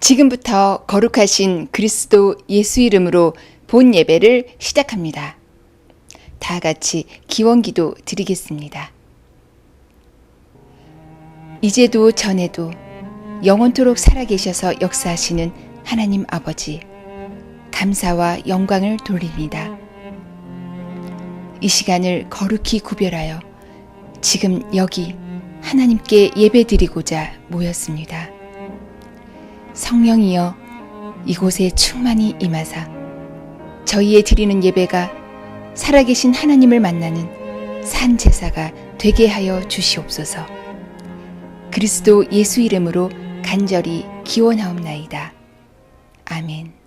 지금부터 거룩하신 그리스도 예수 이름으로 본 예배를 시작합니다. 다 같이 기원기도 드리겠습니다. 이제도 전에도 영원토록 살아계셔서 역사하시는 하나님 아버지, 감사와 영광을 돌립니다. 이 시간을 거룩히 구별하여 지금 여기 하나님께 예배드리고자 모였습니다. 성령이여 이곳에 충만히 임하사 저희의 드리는 예배가 살아계신 하나님을 만나는 산 제사가 되게 하여 주시옵소서. 그리스도 예수 이름으로 간절히 기원하옵나이다. 아멘.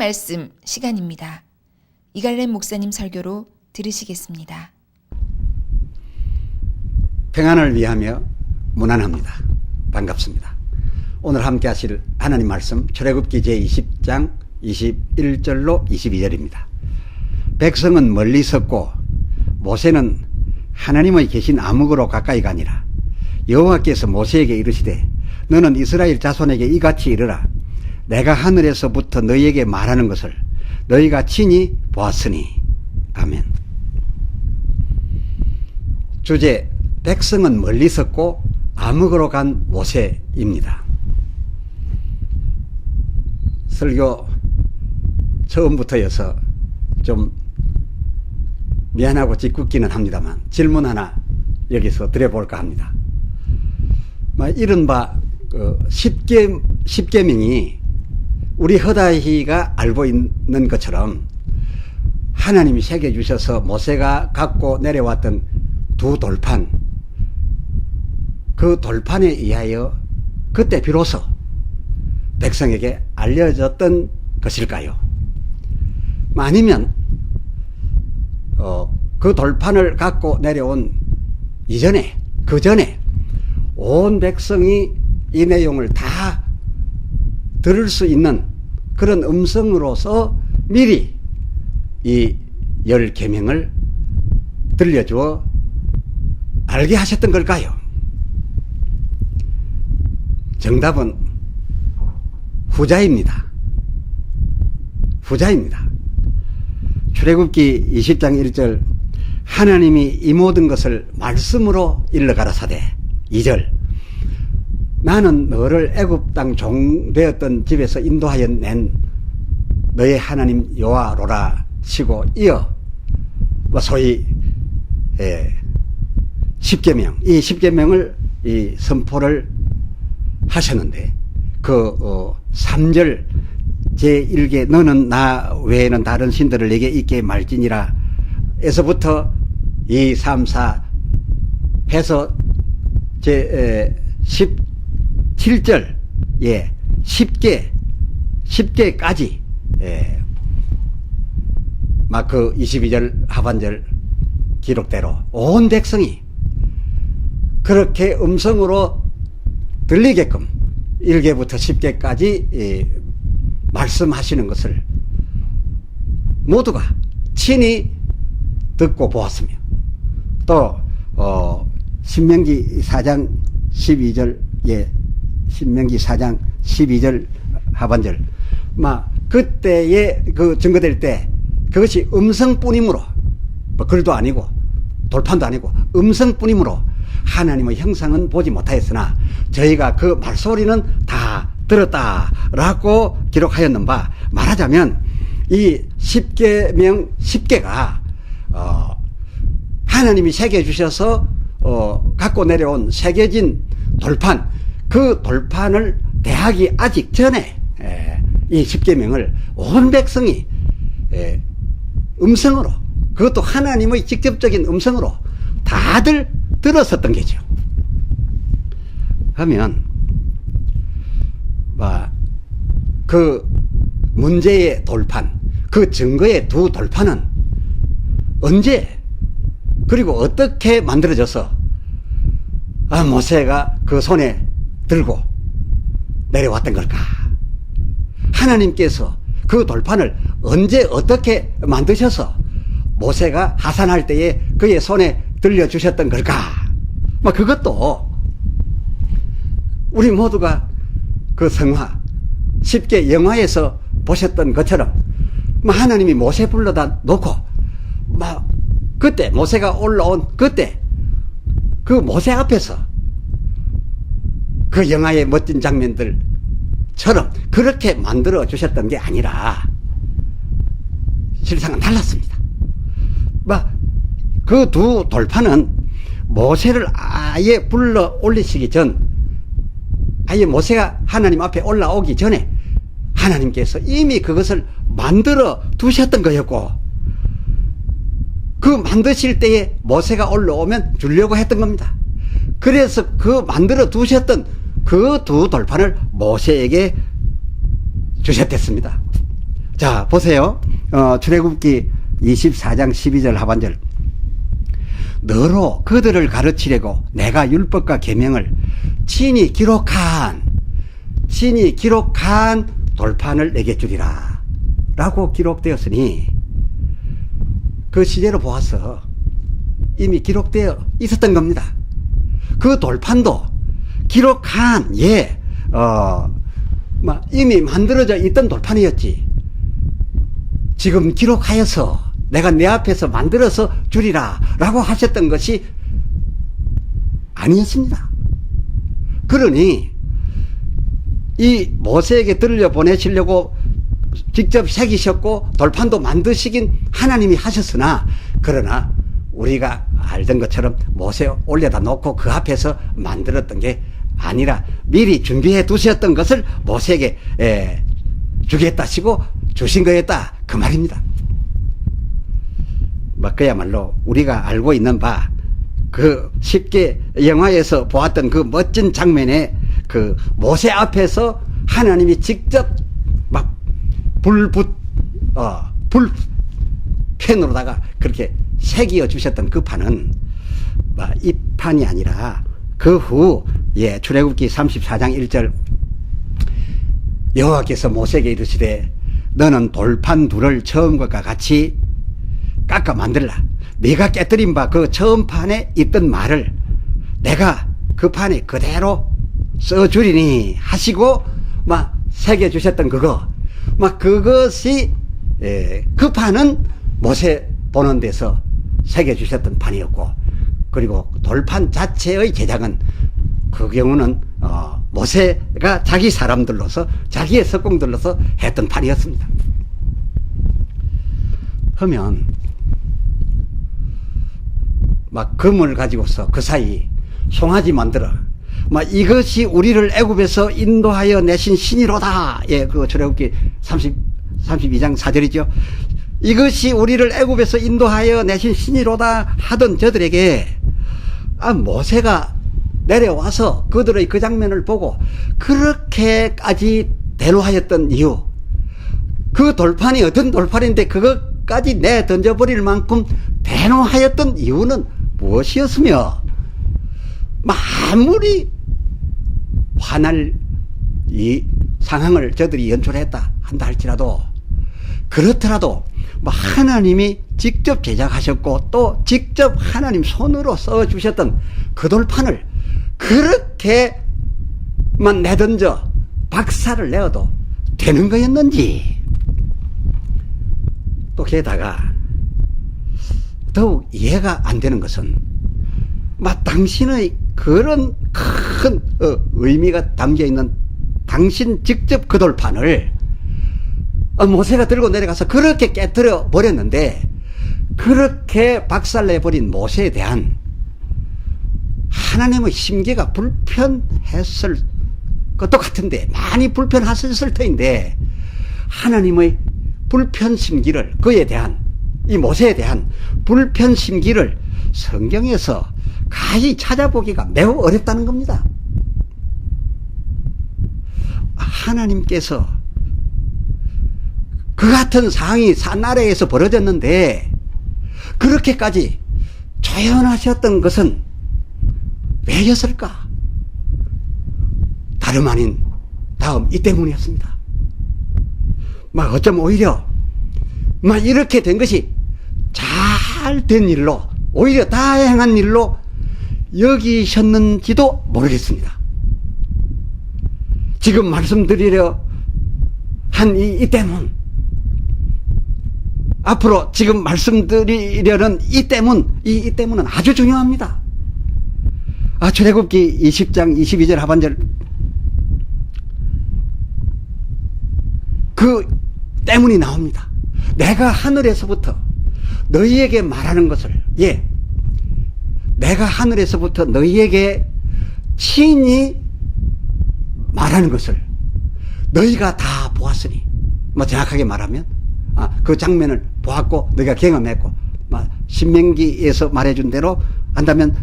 말씀 시간입니다. 이갈렘 목사님 설교로 들으시겠습니다. 평안을 위하며 문안합니다. 반갑습니다. 오늘 함께 하실 하나님 말씀 출애굽기 제20장 21절로 22절입니다. 백성은 멀리 섰고 모세는 하나님의 계신 암흑으로 가까이 가니라. 여호와께서 모세에게 이르시되 너는 이스라엘 자손에게 이같이 이르라. 내가 하늘에서부터 너희에게 말하는 것을 너희가 친히 보았으니. 아멘. 주제: 백성은 멀리 섰고 암흑으로 간 모세입니다. 설교 처음부터여서 좀 미안하고 짓궂기는 합니다만 질문 하나 여기서 드려볼까 합니다. 이른바 십계명이 우리 허다히가 알고 있는 것처럼 하나님이 새겨주셔서 모세가 갖고 내려왔던 두 돌판, 그 돌판에 의하여 그때 비로소 백성에게 알려졌던 것일까요? 아니면 그 돌판을 갖고 내려온 이전에, 그 전에 온 백성이 이 내용을 다 들을 수 있는 그런 음성으로서 미리 이 10계명을 들려주어 알게 하셨던 걸까요? 정답은 후자입니다. 후자입니다. 출애굽기 20장 1절 하나님이 이 모든 것을 말씀으로 일러 가라사대. 2절 나는 너를 애굽 땅 종 되었던 집에서 인도하여 낸 너의 하나님 여호와로라 치고 이어 소위 십계명, 이 10계명을 이 선포를 하셨는데 그 3절 제1계 너는 나 외에는 다른 신들을 내게 있게 말지니라 에서부터 2, 3, 4 해서 제 17절 10개까지 막 그 22절 하반절 기록대로 온 백성이 그렇게 음성으로 들리게끔 1계부터 10계까지 말씀하시는 것을 모두가 친히 듣고 보았으며 또 신명기 4장 12절 신명기 4장 12절 하반절 그때에 그 증거될 때 그것이 음성뿐이므로 글도 아니고 돌판도 아니고 음성뿐이므로 하나님의 형상은 보지 못하였으나 저희가 그 말소리는 다 들었다라고 기록하였는 바, 말하자면 이 10계명 10개가 하나님이 새겨주셔서 갖고 내려온 새겨진 돌판, 그 돌판을 대하기 아직 전에 이 10계명을 온 백성이 음성으로, 그것도 하나님의 직접적인 음성으로 다들 들었었던 게죠. 하면 그 문제의 돌판, 그 증거의 두 돌판은 언제 그리고 어떻게 만들어져서 모세가 그 손에 들고 내려왔던 걸까? 하나님께서 그 돌판을 언제 어떻게 만드셔서 모세가 하산할 때에 그의 손에 들려주셨던 걸까? 그것도 우리 모두가 그 성화 10개 영화에서 보셨던 것처럼 하나님이 모세 불러다 놓고 그때 모세가 올라온 그때 그 모세 앞에서 그 영화의 멋진 장면들처럼 그렇게 만들어 주셨던 게 아니라 실상은 달랐습니다. 그 두 돌판은 모세를 아예 불러 올리시기 전, 아예 모세가 하나님 앞에 올라오기 전에 하나님께서 이미 그것을 만들어 두셨던 거였고, 그 만드실 때에 모세가 올라오면 주려고 했던 겁니다. 그래서 그 만들어 두셨던 그 두 돌판을 모세에게 주셨댔습니다. 자, 보세요. 출애굽기 24장 12절 하반절. 너로 그들을 가르치려고 내가 율법과 계명을 친히 기록한 돌판을 내게 주리라 라고 기록되었으니, 그 시제로 보아서 이미 기록되어 있었던 겁니다. 그 돌판도 기록한, 이미 만들어져 있던 돌판이었지, 지금 기록하여서 내가 내 앞에서 만들어서 주리라 라고 하셨던 것이 아니었습니다. 그러니 이 모세에게 들려 보내시려고 직접 새기셨고 돌판도 만드시긴 하나님이 하셨으나, 그러나 우리가 알던 것처럼 모세 올려다 놓고 그 앞에서 만들었던 게 아니라 미리 준비해 두셨던 것을 모세에게 주겠다시고 주신 거였다, 그 말입니다. 그야말로 우리가 알고 있는 바, 그 쉽게 영화에서 보았던 그 멋진 장면에 그 모세 앞에서 하나님이 직접 막 불펜으로다가 그렇게 새기어 주셨던 그 판은 이 판이 아니라 그 후 출애굽기 34장 1절 여호와께서 모세에게 이르시되 너는 돌판 둘을 처음과 같이 깎아 만들라. 네가 깨뜨린 바 그 처음 판에 있던 말을 내가 그 판에 그대로 써주리니 하시고 새겨 주셨던 그것이 그 판은 모세 보는 데서 새겨 주셨던 판이었고, 그리고 돌판 자체의 제작은 그 경우는 모세가 자기 사람들로서 자기의 석공들로서 했던 판이었습니다. 하면 금을 가지고서 그 사이 송아지 만들어 이것이 우리를 애굽에서 인도하여 내신 신이로다. 그 출애굽기 32장 4절이죠. 이것이 우리를 애굽에서 인도하여 내신 신이로다 하던 저들에게 모세가 내려와서 그들의 그 장면을 보고 그렇게까지 대노하였던 이유, 그 돌판이 어떤 돌판인데 그것까지 내던져버릴 만큼 대노하였던 이유는 무엇이었으며, 아무리 화날 이 상황을 저들이 연출했다 한다 할지라도, 그렇더라도 하나님이 직접 제작하셨고 또 직접 하나님 손으로 써주셨던 그 돌판을 그렇게만 내던져 박살을 내어도 되는 거였는지. 또 게다가 더욱 이해가 안 되는 것은 당신의 그런 큰 의미가 담겨있는 당신 직접 그 돌판을 모세가 들고 내려가서 그렇게 깨뜨려 버렸는데, 그렇게 박살내버린 모세에 대한 하나님의 심기가 불편했을 것도 같은데, 많이 불편하셨을 터인데, 하나님의 불편심기를, 그에 대한, 이 모세에 대한 불편심기를 성경에서 가히 찾아보기가 매우 어렵다는 겁니다. 하나님께서 그 같은 상황이 산나라에서 벌어졌는데 그렇게까지 조연하셨던 것은 왜였을까? 다름 아닌 다음 이 때문이었습니다. 어쩜 오히려 이렇게 된 것이 잘 된 일로, 오히려 다행한 일로 여기셨는지도 모르겠습니다. 지금 말씀드리려 한 이 때문, 앞으로 지금 말씀드리려는 이 때문은 아주 중요합니다. 출애굽기 20장 22절 하반절, 그 때문이 나옵니다. 내가 하늘에서부터 너희에게 말하는 것을, 내가 하늘에서부터 너희에게 친히 말하는 것을 너희가 다 보았으니, 정확하게 말하면 그 장면을 보았고 너희가 경험했고, 신명기에서 말해준 대로 한다면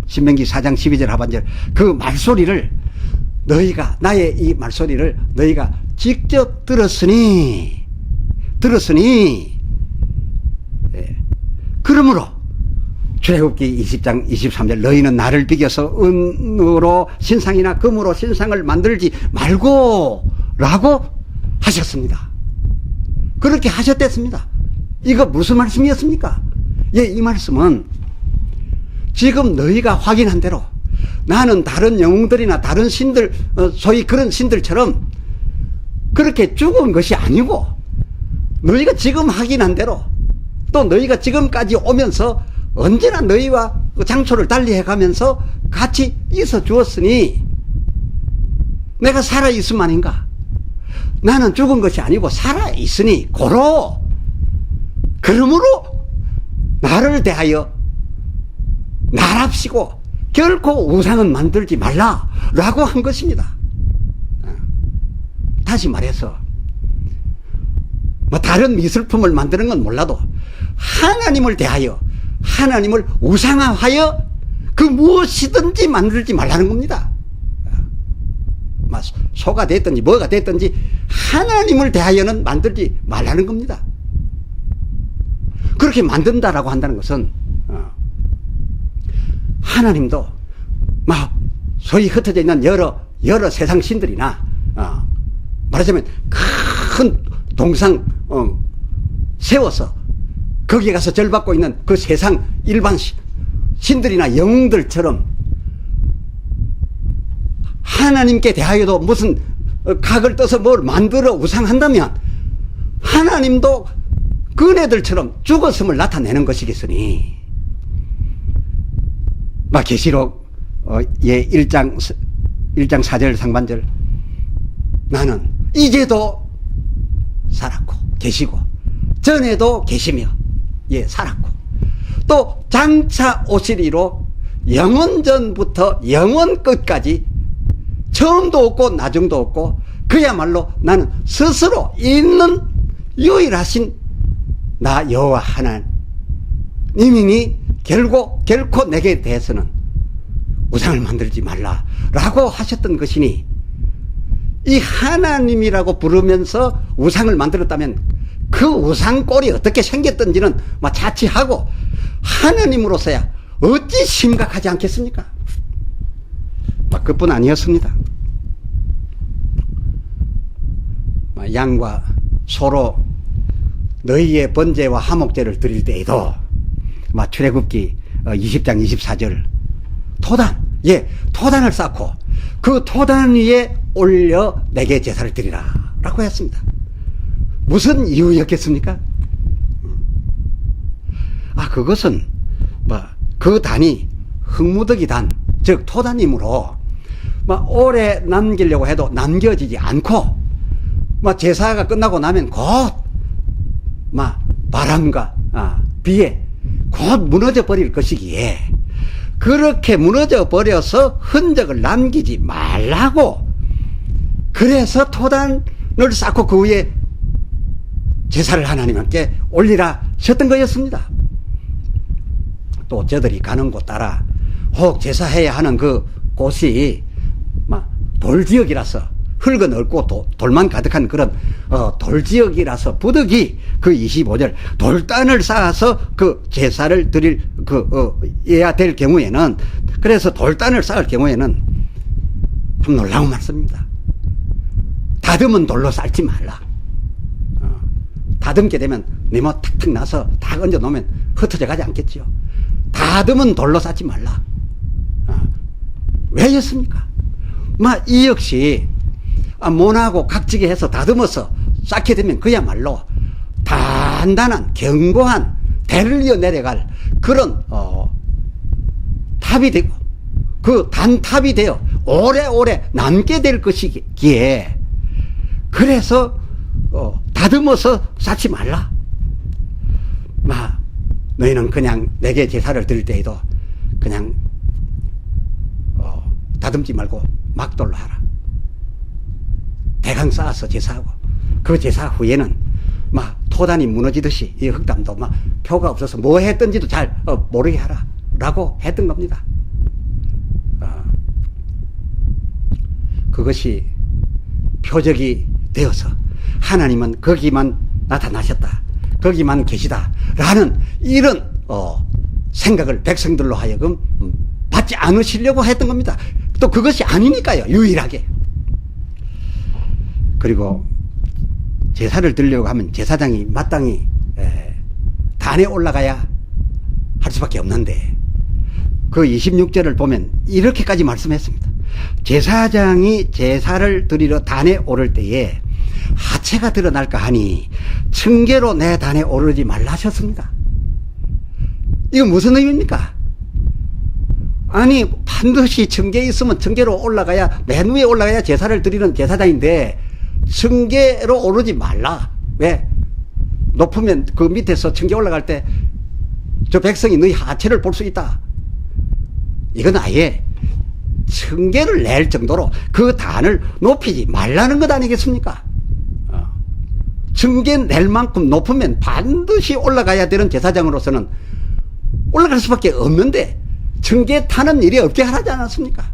신명기 4장 12절 하반절, 그 말소리를 나의 이 말소리를 너희가 직접 들었으니 들었으니, 그러므로 출애굽기 20장 23절 너희는 나를 비겨서 은으로 신상이나 금으로 신상을 만들지 말고 라고 하셨습니다. 그렇게 하셨댔습니다. 이거 무슨 말씀이었습니까? 이 말씀은 지금 너희가 확인한 대로 나는 다른 영웅들이나 다른 신들, 소위 그런 신들처럼 그렇게 죽은 것이 아니고 너희가 지금 확인한 대로 또 너희가 지금까지 오면서 언제나 너희와 그 장소를 달리해 가면서 같이 있어 주었으니 내가 살아있음 아닌가? 나는 죽은 것이 아니고 살아있으니 고로 그러므로 나를 대하여 나랍시고 결코 우상은 만들지 말라라고 한 것입니다. 다시 말해서 뭐 다른 미술품을 만드는 건 몰라도 하나님을 대하여 하나님을 우상화하여 그 무엇이든지 만들지 말라는 겁니다. 소가 됐든지 뭐가 됐든지 하나님을 대하여는 만들지 말라는 겁니다. 그렇게 만든다라고 한다는 것은 하나님도 막 소위 흩어져 있는 여러 세상 신들이나 말하자면 큰 동상 세워서 거기에 가서 절받고 있는 그 세상 일반 신들이나 영웅들처럼 하나님께 대하여도 무슨 각을 떠서 뭘 만들어 우상한다면 하나님도 그네들처럼 죽었음을 나타내는 것이겠으니 막 계시록 1장 4절 상반절 나는 이제도 살았고 계시고 전에도 계시며 살았고 또 장차 오시리로 영원 전부터 영원 끝까지 처음도 없고 나중도 없고 그야말로 나는 스스로 있는 유일하신 나 여호와 하나님이니 결코 내게 대해서는 우상을 만들지 말라라고 하셨던 것이니 이 하나님이라고 부르면서 우상을 만들었다면 그 우상꼴이 어떻게 생겼던지는 자취하고 하나님으로서야 어찌 심각하지 않겠습니까? 그뿐 아니었습니다. 양과 소로 너희의 번제와 화목제를 드릴 때에도 출애굽기 20장 24절 토단을 쌓고 그 토단 위에 올려 내게 제사를 드리라 라고 했습니다. 무슨 이유였겠습니까? 그것은 그 단이 흙무더기 단, 즉 토단이므로 오래 남기려고 해도 남겨지지 않고 제사가 끝나고 나면 곧 바람과 비에 곧 무너져 버릴 것이기에 그렇게 무너져 버려서 흔적을 남기지 말라고 그래서 토단을 쌓고 그 위에 제사를 하나님께 올리라 하셨던 거였습니다. 또 저들이 가는 곳 따라 혹 제사해야 하는 그 곳이 돌지역이라서 흙은 없고 돌만 가득한 그런 돌지역이라서 부득이 그 25절 돌단을 쌓아서 그 제사를 드릴 해야 될 경우에는 그래서 돌단을 쌓을 경우에는 참 놀라운 말씀입니다. 다듬은 돌로 쌓지 말라. 다듬게 되면 네모 탁탁 나서 다 얹어 놓으면 흩어져 가지 않겠지요. 다듬은 돌로 쌓지 말라. 왜였습니까? 이 역시 모나고 각지게 해서 다듬어서 쌓게 되면 그야말로 단단한 견고한 대를 이어 내려갈 그런 탑이 되고 그 단탑이 되어 오래오래 남게 될 것이기에 그래서 다듬어서 쌓지 말라. 너희는 그냥 내게 제사를 드릴 때에도 그냥 다듬지 말고 막돌로 하라. 대강 쌓아서 제사하고 그 제사 후에는 토단이 무너지듯이 이 흙담도 표가 없어서 뭐 했던지도 잘 모르게 하라 라고 했던 겁니다. 그것이 표적이 되어서 하나님은 거기만 나타나셨다. 거기만 계시다. 라는 이런 생각을 백성들로 하여금 받지 않으시려고 했던 겁니다. 또 그것이 아니니까요. 유일하게. 그리고 제사를 드리려고 하면 제사장이 마땅히 단에 올라가야 할 수밖에 없는데 그 26절을 보면 이렇게까지 말씀했습니다. 제사장이 제사를 드리러 단에 오를 때에 하체가 드러날까 하니 층계로 내 단에 오르지 말라 하셨습니다. 이건 무슨 의미입니까? 아니 반드시 층계에 있으면 층계로 올라가야, 맨 위에 올라가야 제사를 드리는 제사장인데 층계로 오르지 말라. 왜? 높으면 그 밑에서 층계 올라갈 때 저 백성이 너희 하체를 볼 수 있다. 이건 아예 층계를 낼 정도로 그 단을 높이지 말라는 것 아니겠습니까? 층계 낼 만큼 높으면 반드시 올라가야 되는 제사장으로서는 올라갈 수밖에 없는데 층계 타는 일이 없게 하라지 않았습니까?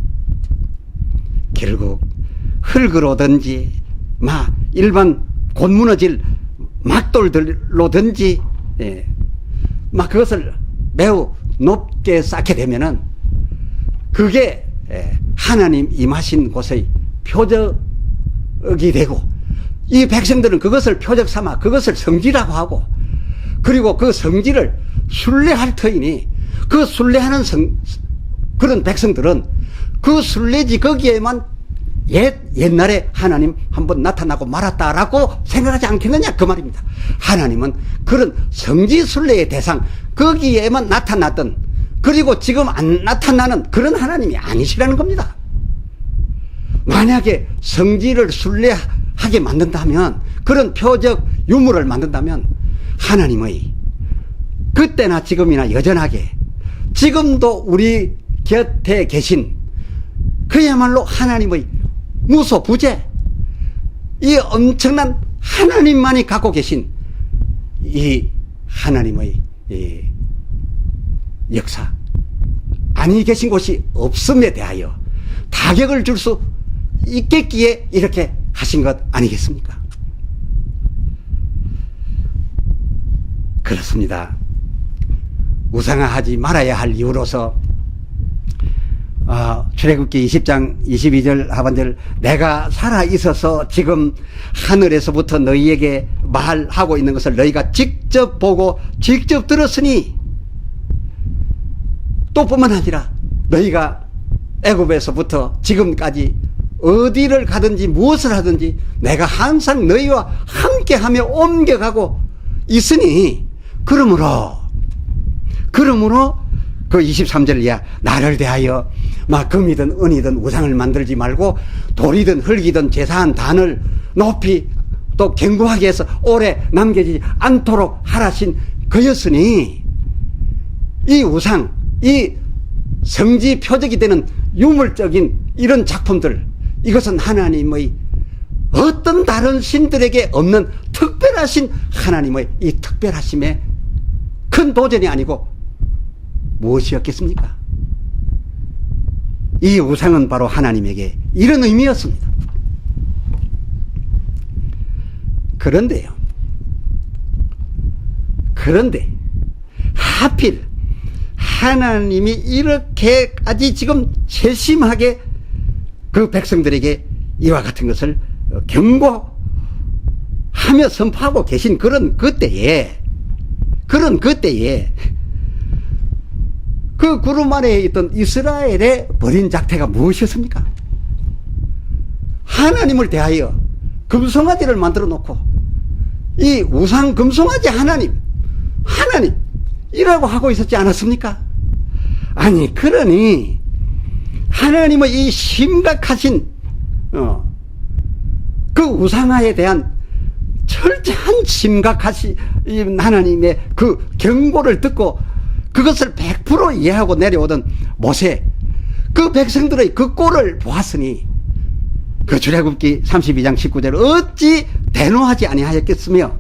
결국 흙으로든지 일반 곧 무너질 막돌들로든지 그것을 매우 높게 쌓게 되면은 그게 하나님 임하신 곳의 표적이 되고 이 백성들은 그것을 표적 삼아 그것을 성지라고 하고 그리고 그 성지를 순례할 터이니 그 순례하는 그런 백성들은 그 순례지 거기에만 옛날에 하나님 한번 나타나고 말았다라고 생각하지 않겠느냐 그 말입니다. 하나님은 그런 성지 순례의 대상 거기에만 나타났던 그리고 지금 안 나타나는 그런 하나님이 아니시라는 겁니다. 만약에 성지를 순례하게 만든다면 그런 표적 유물을 만든다면 하나님의 그때나 지금이나 여전하게 지금도 우리 곁에 계신 그야말로 하나님의 무소부재 이 엄청난 하나님만이 갖고 계신 이 하나님의 역사 아니 계신 곳이 없음에 대하여 타격을 줄 수 있겠기에 이렇게 하신 것 아니겠습니까? 그렇습니다. 우상화하지 말아야 할 이유로서 출애굽기 20장 22절 하반절 내가 살아있어서 지금 하늘에서부터 너희에게 말하고 있는 것을 너희가 직접 보고 직접 들었으니 또 뿐만 아니라 너희가 애굽에서부터 지금까지 어디를 가든지 무엇을 하든지 내가 항상 너희와 함께하며 옮겨가고 있으니 그러므로 그 23절 이하 나를 대하여 금이든 은이든 우상을 만들지 말고 돌이든 흙이든 제사한 단을 높이 또 견고하게 해서 오래 남겨지지 않도록 하라신 그였으니 이 우상 이 성지 표적이 되는 유물적인 이런 작품들 이것은 하나님의 어떤 다른 신들에게 없는 특별하신 하나님의 이 특별하심의 큰 도전이 아니고 무엇이었겠습니까? 이 우상은 바로 하나님에게 이런 의미였습니다. 그런데 하필 하나님이 이렇게까지 지금 세심하게 그 백성들에게 이와 같은 것을 경고하며 선포하고 계신 그런 그때에 그 구름 아래에 있던 이스라엘의 벌인 작태가 무엇이었습니까? 하나님을 대하여 금송아지를 만들어 놓고 이 우상 금송아지 하나님이라고 하고 있었지 않았습니까? 아니 그러니 하나님의 이 심각하신 그 우상화에 대한 철저한 심각하신 하나님의 그 경고를 듣고 그것을 100% 이해하고 내려오던 모세 그 백성들의 그 꼴을 보았으니 그 출애굽기 32장 19절 어찌 대노하지 아니하였겠으며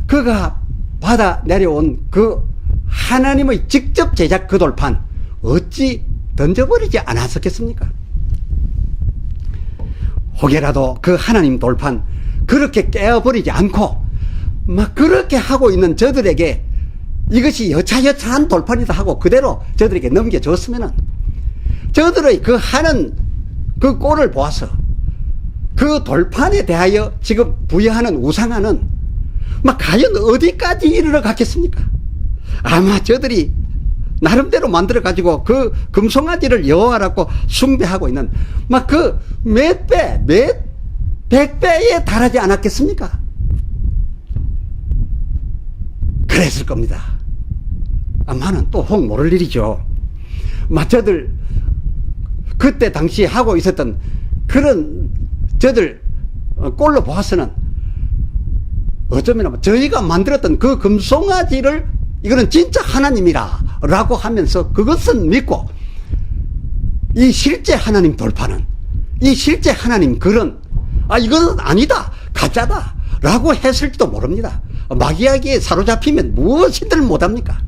그가 받아 내려온 그 하나님의 직접 제작 그 돌판 어찌 던져버리지 않았었겠습니까? 혹여라도 그 하나님 돌판 그렇게 깨어버리지 않고 막 그렇게 하고 있는 저들에게 이것이 여차여차한 돌판이다 하고 그대로 저들에게 넘겨줬으면은 저들의 그 하는 그 꼴을 보아서 그 돌판에 대하여 지금 부여하는 우상화는 막 과연 어디까지 이르러 갔겠습니까? 아마 저들이 나름대로 만들어 가지고 그 금송아지를 여호와라고 숭배하고 있는 막 그 몇 배, 몇 백배에 달하지 않았겠습니까? 그랬을 겁니다. 아마는 또 혹 모를 일이죠. 막 저들 그때 당시 하고 있었던 그런 저들 꼴로 보아서는 어쩌면 저희가 만들었던 그 금송아지를 이거는 진짜 하나님이라 라고 하면서 그것은 믿고 이 실제 하나님 돌파는 이 실제 하나님 글은 이거는 아니다 가짜다 라고 했을지도 모릅니다. 마귀에게 사로잡히면 무엇이들 못합니까?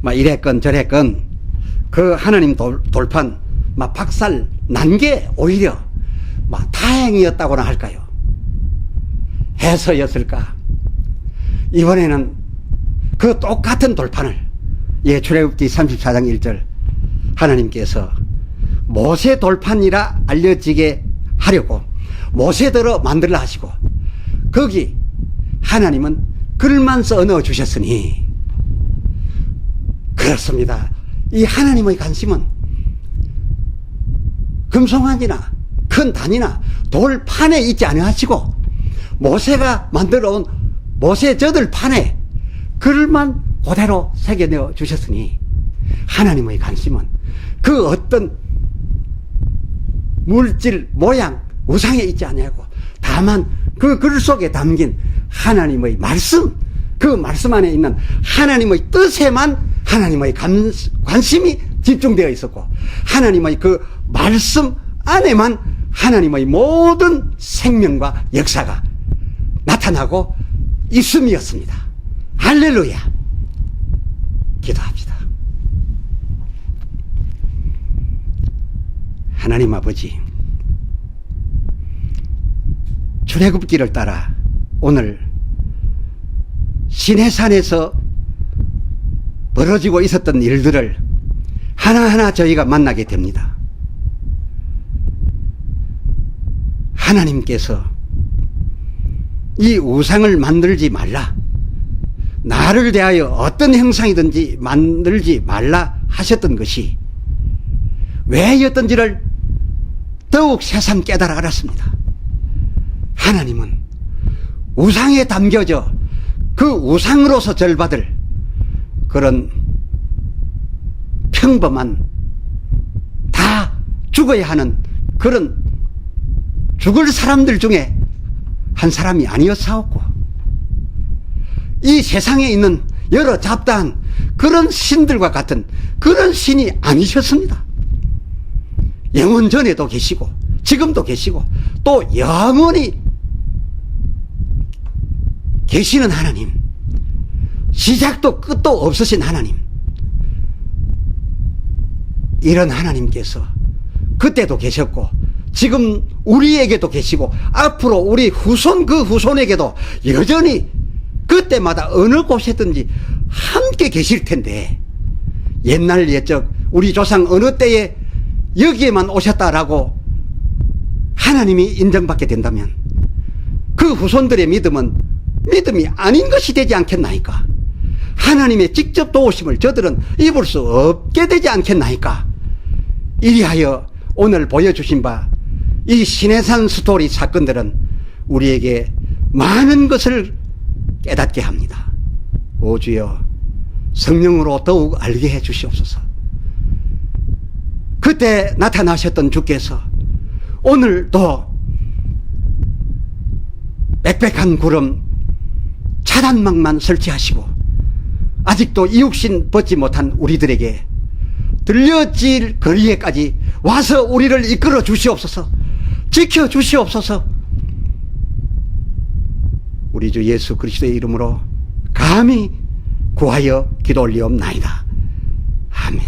막 이랬건 저랬건 그 하나님 돌판 막 박살 난 게 오히려 막 다행이었다고나 할까요? 해서였을까? 이번에는 그 똑같은 돌판을 출애굽기 34장 1절 하나님께서 모세 돌판이라 알려지게 하려고 모세대로 만들라 하시고 거기 하나님은 글만 써 넣어 주셨으니 그렇습니다. 이 하나님의 관심은 금송아지나 큰 단이나 돌판에 있지 아니하시고 모세가 만들어 온 모세 저들 판에 글만 그대로 새겨내어 주셨으니 하나님의 관심은 그 어떤 물질 모양 우상에 있지 아니하고 다만 그 글 속에 담긴 하나님의 말씀 그 말씀 안에 있는 하나님의 뜻에만 하나님의 관심이 집중되어 있었고 하나님의 그 말씀 안에만 하나님의 모든 생명과 역사가 나타나고 있음이었습니다. 할렐루야. 기도합시다. 하나님 아버지, 출애굽기를 따라 오늘 시내산에서 벌어지고 있었던 일들을 하나하나 저희가 만나게 됩니다. 하나님께서 이 우상을 만들지 말라, 나를 대하여 어떤 형상이든지 만들지 말라 하셨던 것이 왜였던지를 더욱 새삼 깨달아 알았습니다. 하나님은 우상에 담겨져 그 우상으로서 절받을 그런 평범한 다 죽어야 하는 그런 죽을 사람들 중에 한 사람이 아니었사옵고 이 세상에 있는 여러 잡다한 그런 신들과 같은 그런 신이 아니셨습니다. 영원 전에도 계시고 지금도 계시고 또 영원히 계시는 하나님, 시작도 끝도 없으신 하나님, 이런 하나님께서 그때도 계셨고 지금 우리에게도 계시고 앞으로 우리 후손 그 후손에게도 여전히 그때마다 어느 곳에든지 함께 계실 텐데 옛날 옛적 우리 조상 어느 때에 여기에만 오셨다라고 하나님이 인정받게 된다면 그 후손들의 믿음은 믿음이 아닌 것이 되지 않겠나이까? 하나님의 직접 도우심을 저들은 입을 수 없게 되지 않겠나이까? 이리하여 오늘 보여주신 바 이 시내산 스토리 사건들은 우리에게 많은 것을 깨닫게 합니다. 오 주여, 성령으로 더욱 알게 해 주시옵소서. 그때 나타나셨던 주께서 오늘도 빽빽한 구름 차단막만 설치하시고 아직도 이육신 벗지 못한 우리들에게 들려질 거리에까지 와서 우리를 이끌어 주시옵소서. 지켜 주시옵소서. 우리 주 예수 그리스도의 이름으로 감히 구하여 기도 올리옵나이다. 아멘.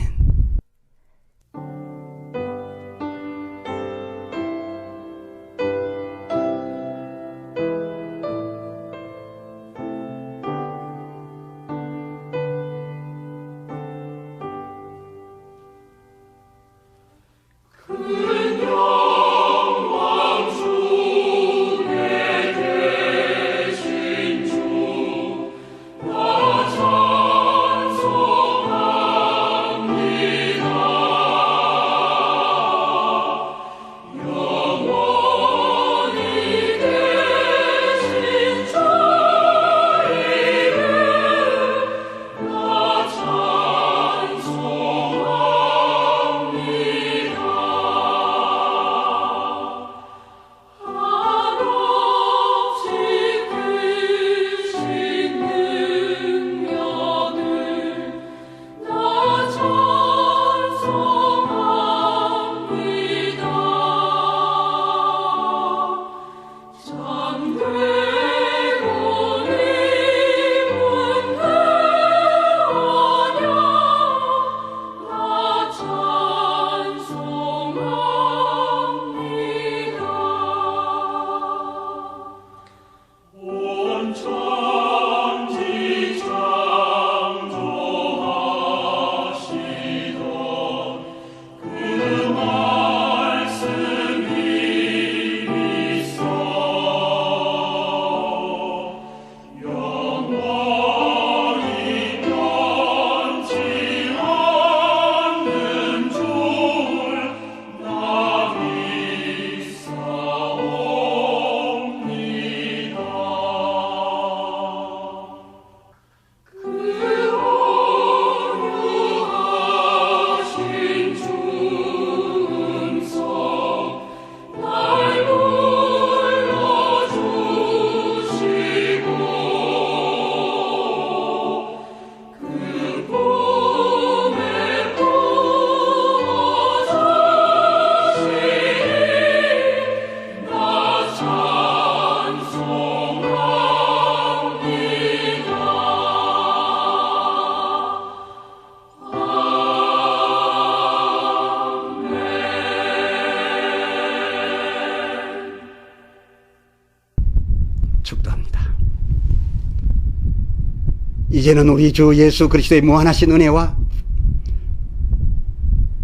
이제는 우리 주 예수 그리스도의 무한하신 은혜와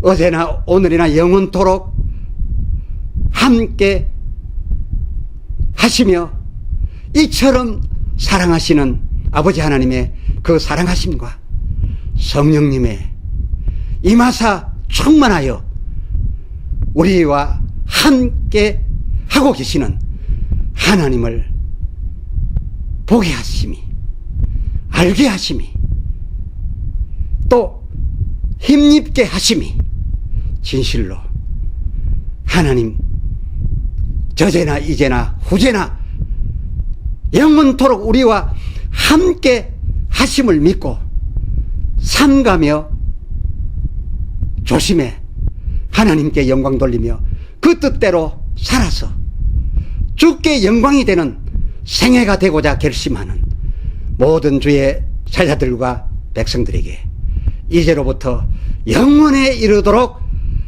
어제나 오늘이나 영원토록 함께 하시며 이처럼 사랑하시는 아버지 하나님의 그 사랑하심과 성령님의 임하사 충만하여 우리와 함께 하고 계시는 하나님을 보게 하심이, 알게 하심이, 또 힘입게 하심이 진실로 하나님 저제나 이제나 후제나 영원토록 우리와 함께 하심을 믿고 삼가며 조심해 하나님께 영광 돌리며 그 뜻대로 살아서 주께 영광이 되는 생애가 되고자 결심하는 모든 주의 제자들과 백성들에게 이제로부터 영원에 이르도록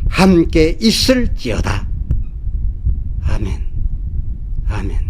함께 있을지어다. 아멘. 아멘.